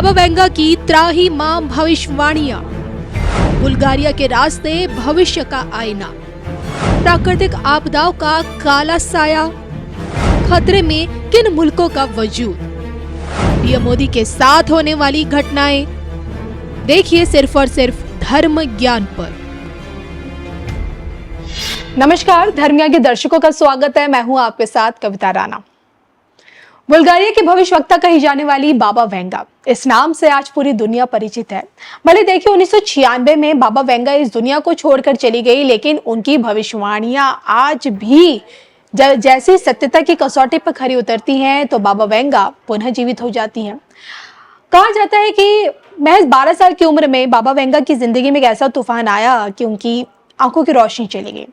बाबा Venga की त्राहिमाम भविष्यवाणियां, Bulgaria के रास्ते भविष्य का आईना, प्राकृतिक आपदाओं का काला साया, खतरे में किन मुल्कों का वजूद, पीएम मोदी के साथ होने वाली घटनाएं। देखिए सिर्फ और सिर्फ धर्म ज्ञान पर। नमस्कार, धर्म ज्ञान के दर्शकों का स्वागत है। मैं हूं आपके साथ कविता राणा। बुल्गारिया के भविष्यवक्ता कही जाने वाली बाबा वेंगा, इस नाम से आज पूरी दुनिया परिचित है। भले देखिए 1996 में बाबा वेंगा इस दुनिया को छोड़कर चली गई, लेकिन उनकी भविष्यवाणियां आज भी जैसी सत्यता की कसौटी पर खरी उतरती हैं तो बाबा वेंगा पुनः जीवित हो जाती हैं। कहा जाता है कि महज 12 साल की उम्र में बाबा वेंगा की जिंदगी में एक ऐसा तूफान आया कि उनकी आंखों की रोशनी चली गई,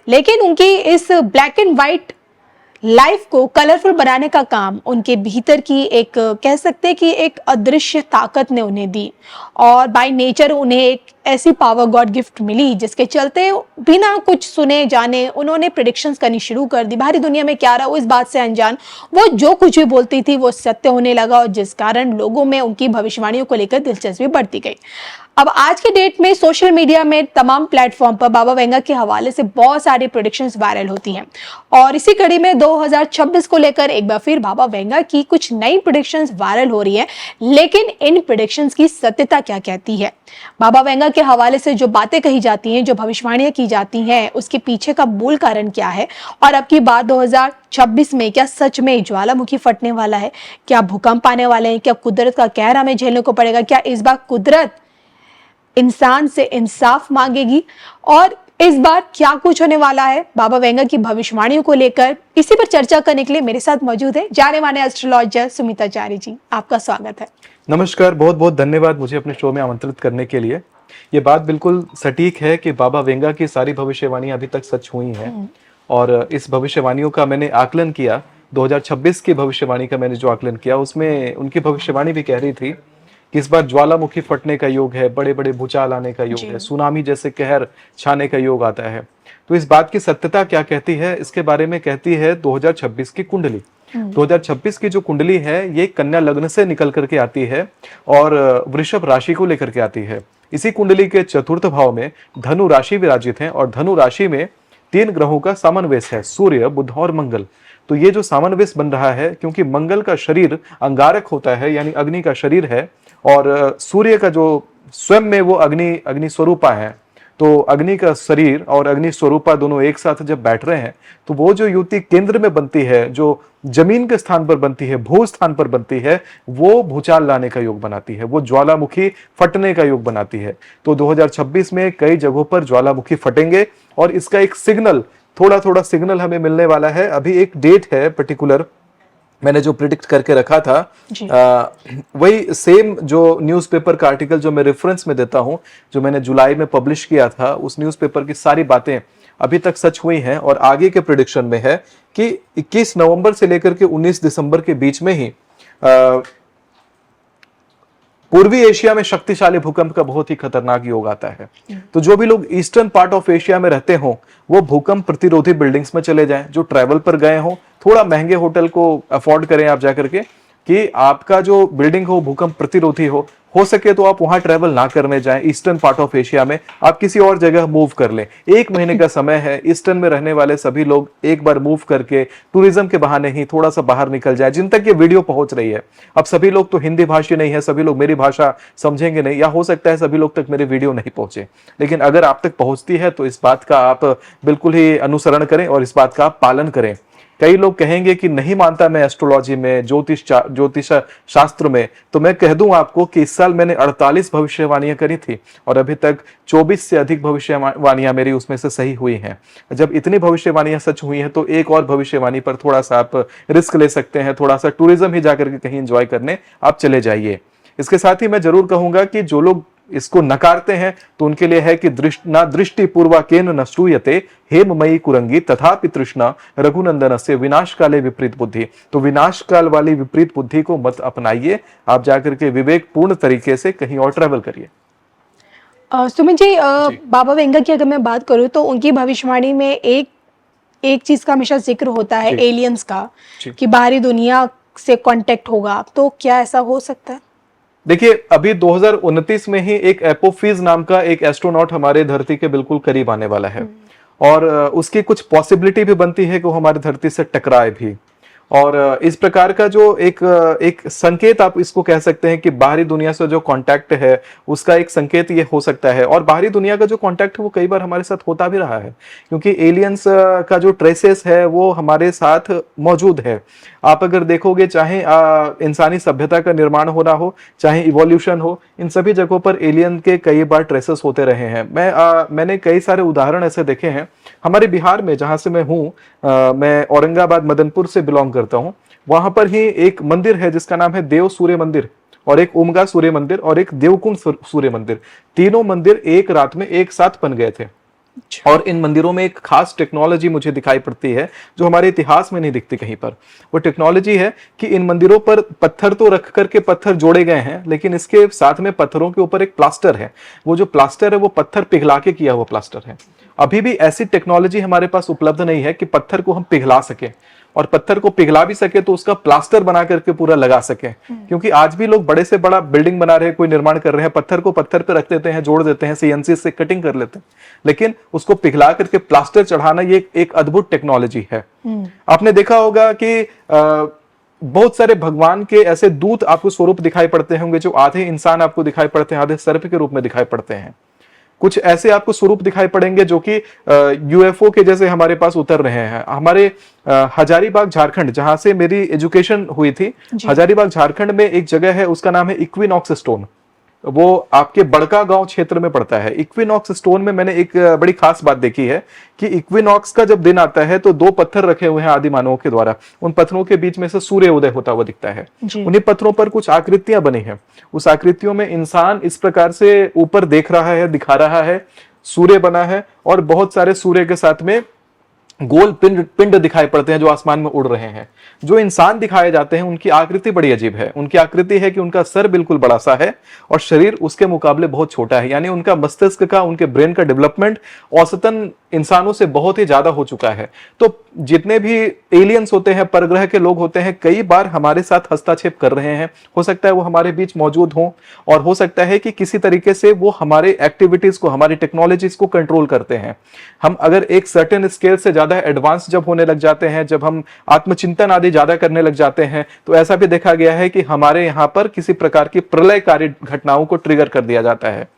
लेकिन उनकी इस ब्लैक एंड व्हाइट लाइफ को कलरफुल बनाने का काम उनके भीतर की एक कह सकते हैं कि एक अदृश्य ताकत ने उन्हें दी, और बाय नेचर उन्हें एक ऐसी पावर गॉड गिफ्ट मिली जिसके चलते बिना कुछ सुने जाने उन्होंने प्रेडिक्शंस करनी शुरू कर दी। बाहरी दुनिया में क्या रहा वो इस बात से अनजान, वो जो कुछ भी बोलती थी वो सत्य होने लगा, और जिस कारण लोगों में उनकी भविष्यवाणियों को लेकर दिलचस्पी बढ़ती गई। अब आज के डेट में सोशल मीडिया में तमाम प्लेटफॉर्म पर बाबा वेंगा के हवाले से बहुत सारी प्रेडिक्शंस वायरल होती हैं, और इसी कड़ी में 2026 को लेकर एक बार फिर बाबा वेंगा की कुछ नई प्रेडिक्शंस वायरल हो रही हैं। लेकिन इन प्रेडिक्शंस की सत्यता क्या कहती है, बाबा वेंगा के हवाले से जो बातें कही जाती हैं, जो भविष्यवाणियां की जाती हैं, उसके पीछे का मूल कारण क्या है, और अब की बात 2026 में क्या सच में ज्वालामुखी फटने वाला है, क्या भूकंप आने वाले हैं, क्या कुदरत का कहर हमें झेलने को पड़ेगा, क्या इस बार कुदरत इंसान से इंसाफ मांगेगी, और इस बार क्या कुछ होने वाला है बाबा वेंगा की भविष्यवाणियों को लेकर, इसी पर चर्चा करने के लिए मेरे साथ मौजूद है जाने माने एस्ट्रोलॉजर सुमिताचार्य जी। आपका स्वागत है। नमस्कार, बहुत बहुत धन्यवाद मुझे अपने शो में आमंत्रित करने के लिए। ये बात बिल्कुल सटीक है कि बाबा वेंगा की सारी भविष्यवाणियां अभी तक सच हुई हैं, और इस भविष्यवाणियों का मैंने आकलन किया। 2026 की भविष्यवाणी का मैंने जो आकलन किया उसमें उनकी भविष्यवाणी भी कह रही थी कि इस बार ज्वालामुखी फटने का योग है, बड़े बड़े भूचाल आने का योग है, सुनामी जैसे कहर छाने का योग आता है। तो इस बात की सत्यता क्या कहती है, इसके बारे में कहती है 2026 की कुंडली। 2026 की जो कुंडली है ये कन्या लग्न से निकल करके आती है और वृषभ राशि को लेकर के आती है। इसी कुंडली के चतुर्थ भाव में धनु राशि विराजित है, और धनु राशि में 3 ग्रहों का सामंजस्य है, सूर्य, बुध और मंगल। तो ये जो सामंजस्य बन रहा है, क्योंकि मंगल का शरीर अंगारक होता है, यानी अग्नि का शरीर है, और सूर्य का जो स्वयं में वो अग्नि स्वरूपा है, तो अग्नि का शरीर और अग्नि स्वरूपा दोनों एक साथ जब बैठ रहे हैं तो वो जो युति केंद्र में बनती है, जो जमीन के स्थान पर बनती है, भू स्थान पर बनती है, वो भूचाल लाने का योग बनाती है, वो ज्वालामुखी फटने का योग बनाती है। तो 2026 में कई जगहों पर ज्वालामुखी फटेंगे, और इसका एक सिग्नल, थोड़ा थोड़ा सिग्नल हमें मिलने वाला है। अभी एक डेट है पर्टिकुलर, मैंने जो प्रिडिक्ट करके रखा था वही सेम जो न्यूज़पेपर का आर्टिकल जो मैं रेफरेंस में देता हूं, जो मैंने जुलाई में पब्लिश किया था, उस न्यूज़पेपर की सारी बातें अभी तक सच हुई हैं। और आगे के प्रिडिक्शन में है कि 21 नवंबर से लेकर के 19 दिसंबर के बीच में ही पूर्वी एशिया में शक्तिशाली भूकंप का बहुत ही खतरनाक योग आता है। तो जो भी लोग ईस्टर्न पार्ट ऑफ एशिया में रहते हो वो भूकंप प्रतिरोधी बिल्डिंग्स में चले जाएं। जो ट्रैवल पर गए हो, थोड़ा महंगे होटल को अफोर्ड करें आप जाकर के, कि आपका जो बिल्डिंग हो भूकंप प्रतिरोधी हो सके तो आप वहां ट्रैवल ना करने जाएं। ईस्टर्न पार्ट ऑफ एशिया में आप किसी और जगह मूव कर लें। 1 महीने का समय है, ईस्टर्न में रहने वाले सभी लोग एक बार मूव करके टूरिज्म के बहाने ही थोड़ा सा बाहर निकल जाए। जिन तक ये वीडियो पहुंच रही है, अब सभी लोग तो हिंदी भाषी नहीं है, सभी लोग मेरी भाषा समझेंगे नहीं, या हो सकता है सभी लोग तक मेरी वीडियो नहीं पहुंचे, लेकिन अगर आप तक पहुंचती है तो इस बात का आप बिल्कुल ही अनुसरण करें और इस बात का आप पालन करें। कई लोग कहेंगे कि नहीं मानता मैं एस्ट्रोलॉजी में, ज्योतिष शास्त्र में, तो मैं कह दूं आपको कि इस साल मैंने 48 भविष्यवाणियां करी थी, और अभी तक 24 से अधिक भविष्यवाणियां मेरी उसमें से सही हुई हैं। जब इतनी भविष्यवाणियां सच हुई हैं तो एक और भविष्यवाणी पर थोड़ा सा आप रिस्क ले सकते हैं, थोड़ा सा टूरिज्म ही जाकर के कहीं एंजॉय करने आप चले जाइए। इसके साथ ही मैं जरूर कहूंगा कि जो लोग इसको नकारते हैं तो उनके लिए है कि दृष्टि पूर्वकेन न श्रूयते हेममयी कुरंगी तथापि तृष्णा रघुनंदन से विनाश काले विपरीत बुद्धि। तो विनाश काल वाली विपरीत बुद्धि को मत अपनाइए, आप जाकर के विवेकपूर्ण तरीके से कहीं और ट्रैवल करिए। सुमित जी, बाबा वेंगा की अगर मैं बात करूं तो उनकी भविष्यवाणी में एक चीज का हमेशा जिक्र होता है, एलियंस का, कि बाहरी दुनिया से कांटेक्ट होगा। तो क्या ऐसा हो सकता है? देखिए, अभी 2029 में ही एक एपोफीज नाम का एक एस्ट्रोनॉट हमारे धरती के बिल्कुल करीब आने वाला है। और उसकी कुछ पॉसिबिलिटी भी बनती है कि वो हमारी धरती से टकराए भी। और इस प्रकार का जो एक संकेत आप इसको कह सकते हैं कि बाहरी दुनिया से जो कांटेक्ट है, उसका एक संकेत ये हो सकता है। और बाहरी दुनिया का जो कांटेक्ट है वो कई बार हमारे साथ होता भी रहा है, क्योंकि एलियंस का जो ट्रेसेस है वो हमारे साथ मौजूद है। आप अगर देखोगे, चाहे इंसानी सभ्यता का निर्माण होना हो, चाहे इवोल्यूशन हो, इन सभी जगहों पर एलियन के कई बार ट्रेसेस होते रहे हैं। मैंने कई सारे उदाहरण ऐसे देखे हैं। हमारे बिहार में, जहां से मैं हूँ, मैं औरंगाबाद मदनपुर से बिलोंग करता हूँ। वहां पर ही एक मंदिर है जिसका नाम है देव सूर्य मंदिर, और एक ओमगा सूर्य मंदिर, और एक देवकुंड सूर्य मंदिर। तीनों मंदिर एक रात में एक साथ बन गए थे। और इन मंदिरों में एक खास टेक्नोलॉजी मुझे दिखाई पड़ती है जो हमारे इतिहास में नहीं दिखती कहीं पर। वो टेक्नोलॉजी है कि इन मंदिरों पर पत्थर तो रख करके पत्थर जोड़े गए हैं, लेकिन इसके साथ में पत्थरों के ऊपर एक प्लास्टर है। वो जो प्लास्टर है वो पत्थर पिघला के किया हुआ प्लास्टर है। अभी भी ऐसी टेक्नोलॉजी हमारे पास उपलब्ध नहीं है कि पत्थर को हम पिघला सके, और पत्थर को पिघला भी सके तो उसका प्लास्टर बना करके पूरा लगा सके। क्योंकि आज भी लोग बड़े से बड़ा बिल्डिंग बना रहे हैं, कोई निर्माण कर रहे हैं, पत्थर को पत्थर पे रख देते हैं, जोड़ देते हैं, सीएनसी से कटिंग कर लेते हैं, लेकिन उसको पिघला करके प्लास्टर चढ़ाना ये एक अद्भुत टेक्नोलॉजी है। आपने देखा होगा कि बहुत सारे भगवान के ऐसे दूत आपको स्वरूप दिखाई पड़ते होंगे, जो आधे इंसान आपको दिखाई पड़ते हैं, आधे सर्प के रूप में दिखाई पड़ते हैं। कुछ ऐसे आपको स्वरूप दिखाई पड़ेंगे जो कि यूएफओ के जैसे हमारे पास उतर रहे हैं। हमारे हजारीबाग झारखंड, जहां से मेरी एजुकेशन हुई थी, हजारीबाग झारखंड में एक जगह है, उसका नाम है इक्विनॉक्स स्टोन। वो आपके बड़का गांव क्षेत्र में पड़ता है। इक्विनॉक्स स्टोन में मैंने एक बड़ी खास बात देखी है कि इक्विनॉक्स का जब दिन आता है तो दो पत्थर रखे हुए हैं आदि मानवों के द्वारा। उन पत्थरों के बीच में से सूर्य उदय होता हुआ दिखता है। उन्हीं पत्थरों पर कुछ आकृतियां बनी हैं। उस आकृतियों में इंसान इस प्रकार से ऊपर देख रहा है, दिखा रहा है, सूर्य बना है, और बहुत सारे सूर्य के साथ में गोल पिंड पिंड दिखाई पड़ते हैं जो आसमान में उड़ रहे हैं। जो इंसान दिखाए जाते हैं उनकी आकृति बड़ी अजीब है। उनकी आकृति है कि उनका सर बिल्कुल बड़ा सा है और शरीर उसके मुकाबले बहुत छोटा है। यानी उनका मस्तिष्क का, उनके ब्रेन का डेवलपमेंट औसतन इंसानों से बहुत ही ज्यादा हो चुका है। तो जितने भी एलियंस होते हैं, परग्रह के लोग होते हैं, कई बार हमारे साथ हस्तक्षेप कर रहे हैं। हो सकता है वो हमारे बीच मौजूद हों, और हो सकता है कि किसी तरीके से वो हमारे एक्टिविटीज को, हमारी टेक्नोलॉजीज को कंट्रोल करते हैं। हम अगर एक सर्टेन स्केल से ज्यादा एडवांस जब होने लग जाते हैं, जब हम आत्मचिंतन आदि ज्यादा करने लग जाते हैं, तो ऐसा भी देखा गया है कि हमारे यहां पर किसी प्रकार की प्रलयकारी घटनाओं को ट्रिगर कर दिया जाता है।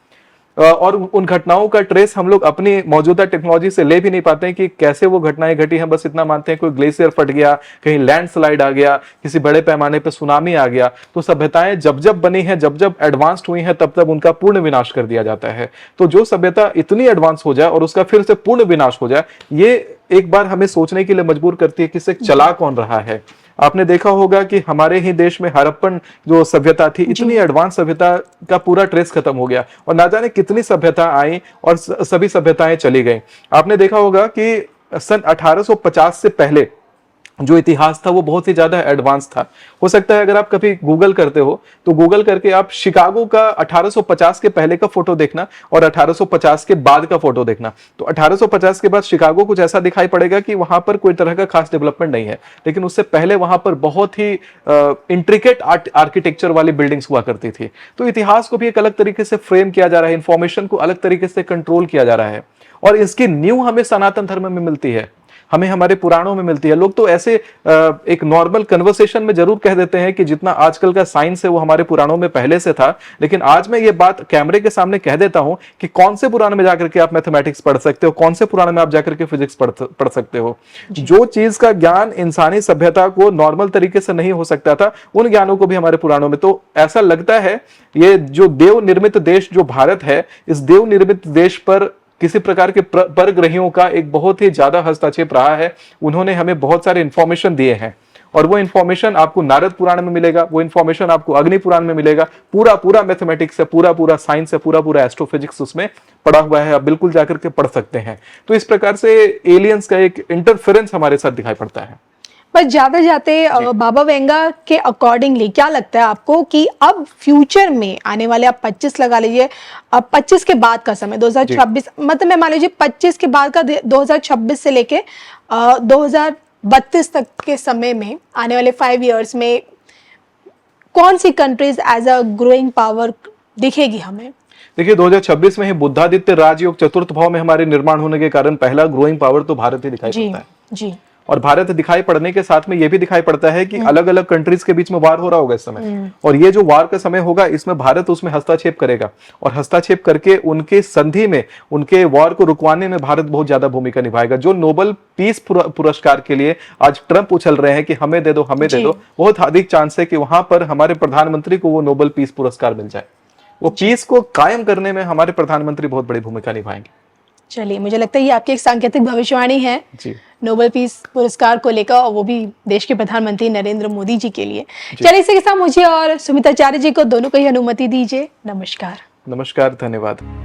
और उन घटनाओं का ट्रेस हम लोग अपनी मौजूदा टेक्नोलॉजी से ले भी नहीं पाते हैं कि कैसे वो घटनाएं घटी। हम बस इतना मानते हैं कोई ग्लेशियर फट गया, कहीं लैंडस्लाइड आ गया, किसी बड़े पैमाने पर सुनामी आ गया। तो सभ्यताएं जब जब बनी हैं, जब जब एडवांस्ड हुई हैं, तब तब उनका पूर्ण विनाश कर दिया जाता है। तो जो सभ्यता इतनी एडवांस हो जाए और उसका फिर से पूर्ण विनाश हो जाए, ये एक बार हमें सोचने के लिए मजबूर करती है कि इसे चला कौन रहा है। आपने देखा होगा कि हमारे ही देश में हड़प्पन जो सभ्यता थी, इतनी एडवांस सभ्यता का पूरा ट्रेस खत्म हो गया, और ना जाने कितनी सभ्यता आई और सभी सभ्यताएं चली गई। आपने देखा होगा कि सन 1850 से पहले जो इतिहास था वो बहुत ही ज्यादा एडवांस था। हो सकता है अगर आप कभी गूगल करते हो तो गूगल करके आप शिकागो का 1850 के पहले का फोटो देखना और 1850 के बाद का फोटो देखना। तो 1850 के बाद शिकागो कुछ ऐसा दिखाई पड़ेगा कि वहां पर कोई तरह का खास डेवलपमेंट नहीं है, लेकिन उससे पहले वहां पर बहुत ही इंट्रिकेट आर्किटेक्चर वाली बिल्डिंग्स हुआ करती थी। तो इतिहास को भी एक अलग तरीके से फ्रेम किया जा रहा है, इंफॉर्मेशन को अलग तरीके से कंट्रोल किया जा रहा है, और इसकी न्यू हमें सनातन धर्म में मिलती है, हमें हमारे पुराणों में मिलती है। लोग तो ऐसे एक नॉर्मल कन्वर्सेशन में जरूर कह देते हैं कि जितना आजकल का साइंस है वो हमारे पुराणों में पहले से था, लेकिन आज मैं ये बात कैमरे के सामने कह देता हूं कि कौन से पुराण में जाकर के आप मैथमेटिक्स पढ़ सकते हो, कौन से पुराण में आप जाकर के फिजिक्स पढ़ सकते हो। जो चीज का ज्ञान इंसानी सभ्यता को नॉर्मल तरीके से नहीं हो सकता था, उन ज्ञानों को भी हमारे पुराणों में। तो ऐसा लगता है ये जो देव निर्मित देश जो भारत है, इस देव निर्मित देश पर किसी प्रकार के परग्रहियों का एक बहुत ही ज्यादा हस्तक्षेप रहा है। उन्होंने हमें बहुत सारे इंफॉर्मेशन दिए हैं, और वो इंफॉर्मेशन आपको नारद पुराण में मिलेगा, वो इंफॉर्मेशन आपको अग्नि पुराण में मिलेगा। पूरा पूरा मैथमेटिक्स है, पूरा पूरा साइंस है, पूरा पूरा एस्ट्रोफिजिक्स उसमें पड़ा हुआ है, आप बिल्कुल जाकर के पढ़ सकते हैं। तो इस प्रकार से एलियंस का एक इंटरफेरेंस हमारे साथ दिखाई पड़ता है। बस जाते जाते बाबा वेंगा के अकॉर्डिंगली क्या लगता है आपको कि अब फ्यूचर में आने वाले, आप 25 लगा लीजिए, अब 25 के बाद का समय 2026, मतलब मैं मान लीजिए 25 के बाद का 2026 से लेके 2032 तक के समय में, आने वाले 5 इयर्स में कौन सी countries as a growing power दिखेगी हमें? देखिए 2026 में ही बुद्धादित्य राजयोग चतुर्थ भाव में हमारे निर्माण होने के कारण पहला ग्रोइंग पावर तो भारत ही दिखाई जी पड़ता है। जी। और भारत दिखाई पड़ने के साथ में ये भी दिखाई पड़ता है कि अलग अलग कंट्रीज के बीच में वार हो रहा होगा इस समय, और ये जो वार का समय होगा इसमें भारत उसमें हस्तक्षेप करेगा, और हस्तक्षेप करके उनके संधि में, उनके वार को रुकवाने में भारत बहुत ज्यादा भूमिका निभाएगा। जो नोबेल पीस पुरस्कार के लिए आज ट्रंप उछल रहे हैं कि हमें दे दो, हमें दे दो, बहुत अधिक चांस है कि वहां पर हमारे प्रधानमंत्री को वो नोबेल पीस पुरस्कार मिल जाए। वो पीस को कायम करने में हमारे प्रधानमंत्री बहुत बड़ी भूमिका निभाएंगे। चलिए, मुझे लगता है ये आपकी एक सांकेतिक भविष्यवाणी है जी नोबेल पीस पुरस्कार को लेकर, और वो भी देश के प्रधानमंत्री नरेंद्र मोदी जी के लिए। चलिए, इसी के साथ मुझे और सुमिताचार्य जी को दोनों को ही अनुमति दीजिए। नमस्कार। नमस्कार, धन्यवाद।